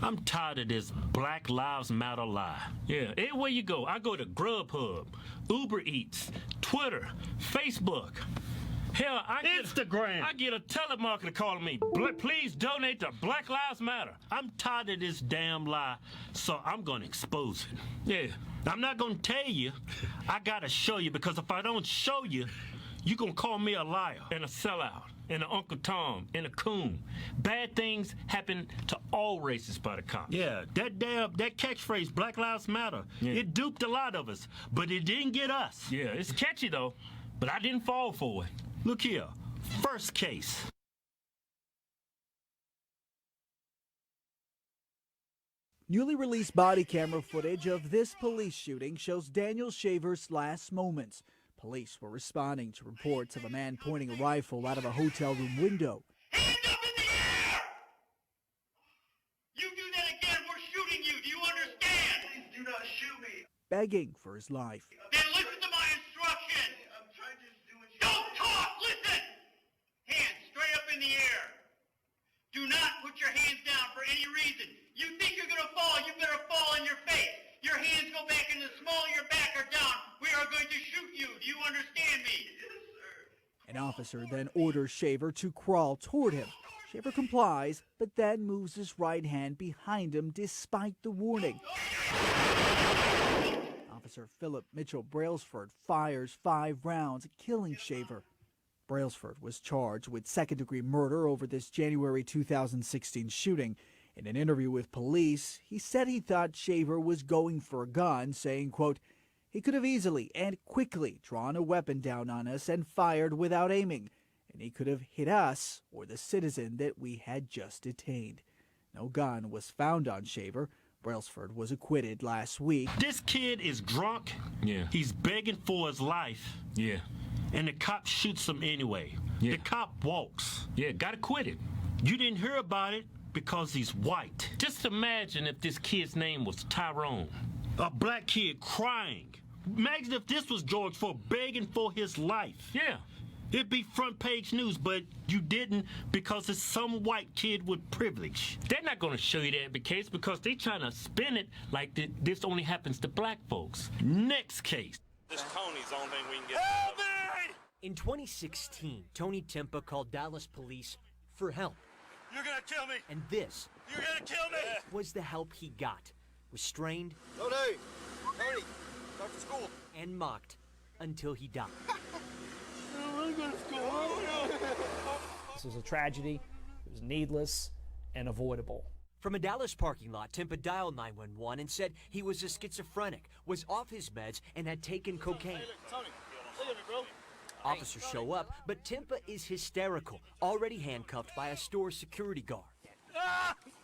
I'm tired of this Black Lives Matter lie. Yeah, everywhere you go, I go to Grubhub, Uber Eats, Twitter, Facebook. Hell, I get a telemarketer calling me, please donate to Black Lives Matter. I'm tired of this damn lie, so I'm going to expose it. Yeah, I'm not going to tell you. I got to show you, because if I don't show you, you're going to call me a liar and a sellout and an Uncle Tom and a coon. Bad things happen to all races by the cops. Yeah, that catchphrase, Black Lives Matter, it duped a lot of us, but it didn't get us. Yeah, it's catchy though, but I didn't fall for it. Look here, first case. Newly released body camera footage of this police shooting shows Daniel Shaver's last moments. Police were responding to reports of a man pointing a rifle out of a hotel room window. Hands up in the air! You do that again, we're shooting you. Do you understand? Please do not shoot me. Begging for his life. Then listen to my instructions. I'm trying to do it. Don't talk, listen! Hands straight up in the air. Do not put your hands down for any reason. You think you're gonna fall, you better fall in your face. Your hands go back in the small of your back or down. We are going to shoot you. Do you understand me? Yes, sir. An officer then orders Shaver to crawl toward him. Shaver complies, but then moves his right hand behind him despite the warning. Officer Philip Mitchell Brailsford fires 5 rounds, killing Shaver. Brailsford was charged with second-degree murder over this January 2016 shooting. In an interview with police, he said he thought Shaver was going for a gun, saying, quote, "He could have easily and quickly drawn a weapon down on us and fired without aiming, and he could have hit us or the citizen that we had just detained." No gun was found on Shaver. Brailsford was acquitted last week. This kid is drunk. Yeah. He's begging for his life. Yeah. And the cop shoots him anyway. Yeah. The cop walks. Yeah, got acquitted. You didn't hear about it because he's white. Just imagine if this kid's name was Tyrone. A black kid crying. Imagine if this was George Floyd begging for his life. Yeah. It'd be front page news, but you didn't because it's some white kid with privilege. They're not going to show you that case because they're trying to spin it like this only happens to black folks. Next case. This Tony's the only thing we can get. Help me! In 2016, Tony Timpa called Dallas police for help. You're gonna kill me! And this You're gonna kill me! was the help he got. Restrained Tony, back to school. and mocked until he died. This was a tragedy. It was needless and avoidable. From a Dallas parking lot, Timpa dialed 911 and said he was a schizophrenic, was off his meds, and had taken cocaine. Hey, look, Tony, look at me, bro. Officers show up, but Timpa is hysterical, already handcuffed by a store security guard.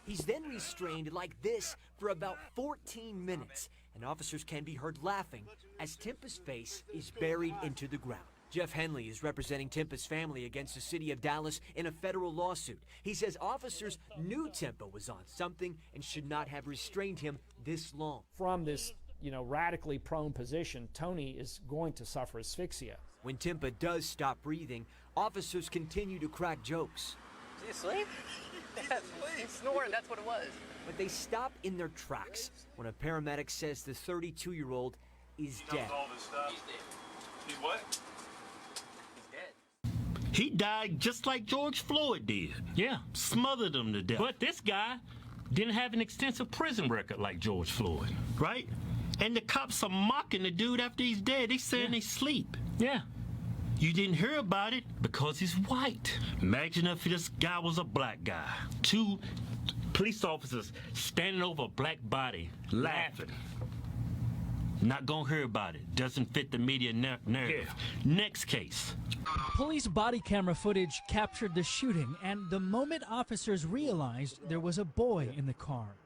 He's then restrained like this for about 14 minutes, and officers can be heard laughing as Timpa's face is buried into the ground. Jeff Henley is representing Timpa's family against the city of Dallas in a federal lawsuit. He says officers knew Timpa was on something and should not have restrained him this long. From this, radically prone position, Tony is going to suffer asphyxia. When Timpa does stop breathing, officers continue to crack jokes. Is he asleep? He's snoring, that's what it was. But they stop in their tracks when a paramedic says the 32-year-old is dead. All this stuff. He's dead. He's what? He's dead. He died just like George Floyd did. Yeah, smothered him to death. But this guy didn't have an extensive prison record like George Floyd, right? And the cops are mocking the dude after he's dead. They saying he's asleep. Yeah. You didn't hear about it because he's white. Imagine if this guy was a black guy. 2 police officers standing over a black body, laughing. Not gonna hear about it. Doesn't fit the media narrative. Yeah. Next case. Police body camera footage captured the shooting and the moment officers realized there was a boy in the car.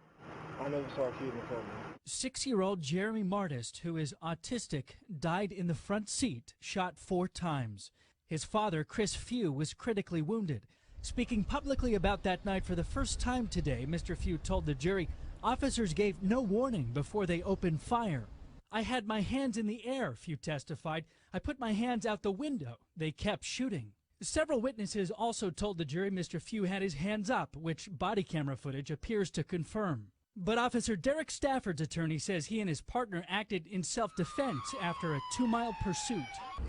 I never saw a kid in front of me. 6-year-old Jeremy Martist, who is autistic, died in the front seat, shot 4 times. His father, Chris Few, was critically wounded. Speaking publicly about that night for the first time today, Mr. Few told the jury officers gave no warning before they opened fire. "I had my hands in the air," Few testified. "I put my hands out the window. They kept shooting." Several witnesses also told the jury Mr. Few had his hands up, which body camera footage appears to confirm. But Officer Derek Stafford's attorney says he and his partner acted in self-defense after a 2-mile pursuit.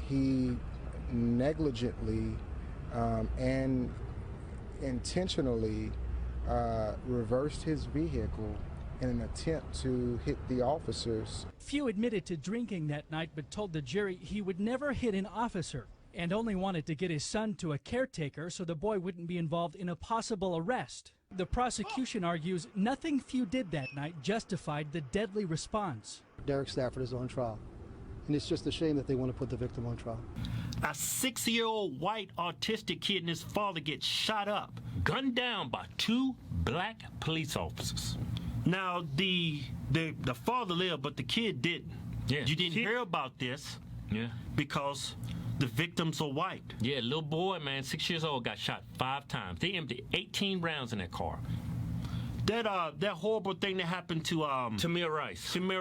He negligently and intentionally reversed his vehicle in an attempt to hit the officers. Few admitted to drinking that night but told the jury he would never hit an officer and only wanted to get his son to a caretaker so the boy wouldn't be involved in a possible arrest. The prosecution argues nothing Few did that night justified the deadly response. Derek Stafford is on trial, and it's just a shame that they want to put the victim on trial. A 6-year-old white autistic kid and his father get shot up, gunned down by 2 black police officers. Now, the father lived, but the kid didn't. Yeah. You didn't hear about this because the victims are white. Yeah, little boy, man, 6 years old, got shot 5 times. They emptied 18 rounds in that car. That horrible thing that happened to Tamir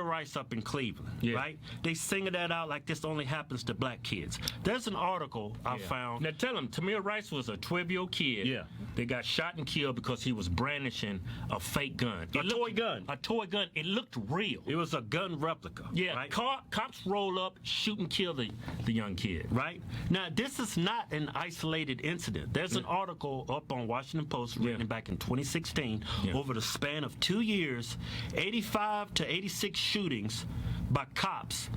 Rice up in Cleveland, right? They singing that out like this only happens to black kids. There's an article I found. Now tell them, Tamir Rice was a 12-year-old kid. Yeah. They got shot and killed because he was brandishing a fake gun. A toy gun. It looked real. It was a gun replica. Yeah. Right? Cops roll up, shoot and kill the young kid. Right? Now, this is not an isolated incident. There's an article up on Washington Post written back in 2016 over the span of 2 years, 85 to 86 shootings by cops,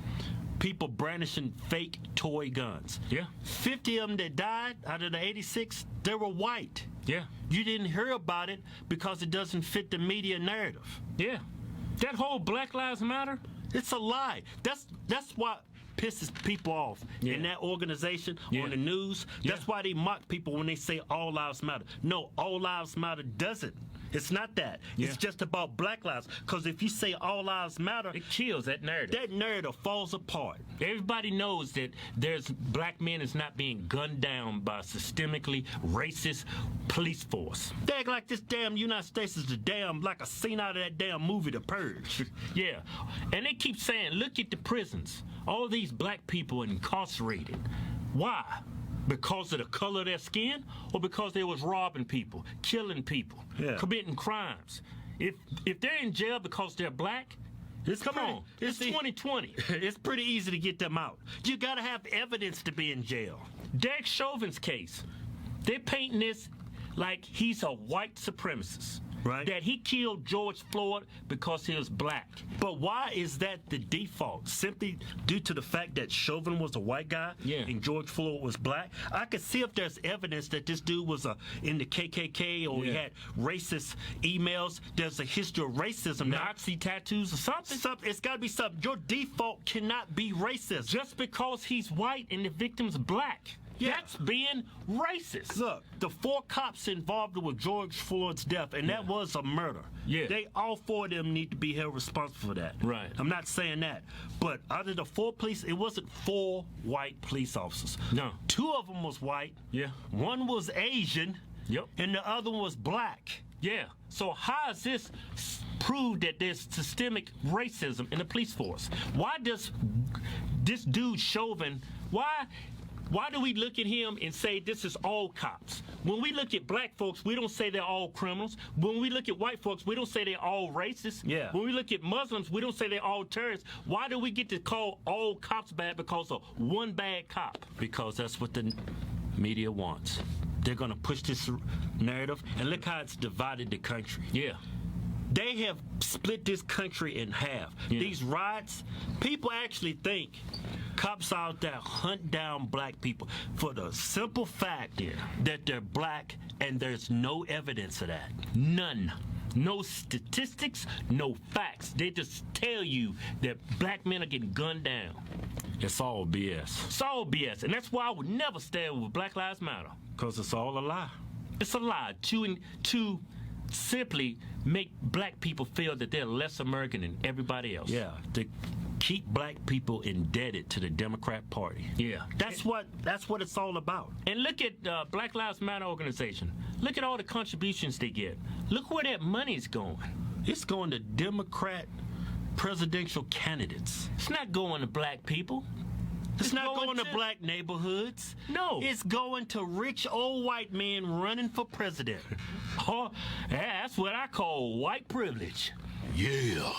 people brandishing fake toy guns. Yeah. 50 of them that died out of the 86, they were white. Yeah. You didn't hear about it because it doesn't fit the media narrative. Yeah. That whole Black Lives Matter, it's a lie. That's what pisses people off in that organization, on the news. That's why they mock people when they say all lives matter. No, all lives matter doesn't. It's not that. It's just about black lives. Because if you say all lives matter, it kills that narrative. That narrative falls apart. Everybody knows that there's black men is not being gunned down by a systemically racist police force. They act like this damn United States is the damn, like a scene out of that damn movie, The Purge. Yeah. And they keep saying, look at the prisons. All these black people incarcerated. Why? Because of the color of their skin, or because they was robbing people, killing people, committing crimes? If they're in jail because they're black, it's 2020. It's pretty easy to get them out. You gotta have evidence to be in jail. Derek Chauvin's case, they're painting this like he's a white supremacist. Right. That he killed George Floyd because he was black. But why is that the default? Simply due to the fact that Chauvin was a white guy and George Floyd was black? I could see if there's evidence that this dude was in the KKK or he had racist emails. There's a history of racism. Nazi tattoos or something. It's got to be something. Your default cannot be racist. Just because he's white and the victim's black. Yeah. That's being racist. Look, the 4 cops involved with George Floyd's death, and that was a murder. Yeah. All 4 of them need to be held responsible for that. Right. I'm not saying that. But out of the 4 police, it wasn't 4 white police officers. No. 2 of them was white. Yeah. 1 was Asian. Yep. And the other one was black. Yeah. So how is this prove that there's systemic racism in the police force? Why does this dude Chauvin, why do we look at him and say this is all cops? When we look at black folks, we don't say they're all criminals. When we look at white folks, we don't say they're all racist. Yeah. When we look at Muslims, we don't say they're all terrorists. Why do we get to call all cops bad because of one bad cop? Because that's what the media wants. They're going to push this narrative, and look how it's divided the country. Yeah. They have split this country in half. Yeah. These riots, people actually think cops out there hunt down black people for the simple fact that they're black, and there's no evidence of that. None. No statistics, no facts. They just tell you that black men are getting gunned down. It's all BS. It's all BS, and that's why I would never stand with Black Lives Matter, because it's all a lie. It's a lie to simply make black people feel that they're less American than everybody else. Yeah, to keep black people indebted to the Democrat Party. Yeah, that's what it's all about. And look at Black Lives Matter organization. Look at all the contributions they get. Look where that money's going. It's going to Democrat presidential candidates. It's not going to black people. It's not going to black neighborhoods. No. It's going to rich old white men running for president. Oh, that's what I call white privilege. Yeah.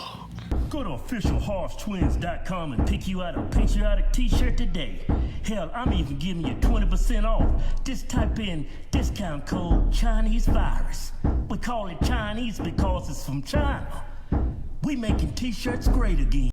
Go to officialhorsetwins.com and pick you out a patriotic t-shirt today. Hell, I'm even giving you 20% off. Just type in discount code Chinese virus. We call it Chinese because it's from China. We making t-shirts great again.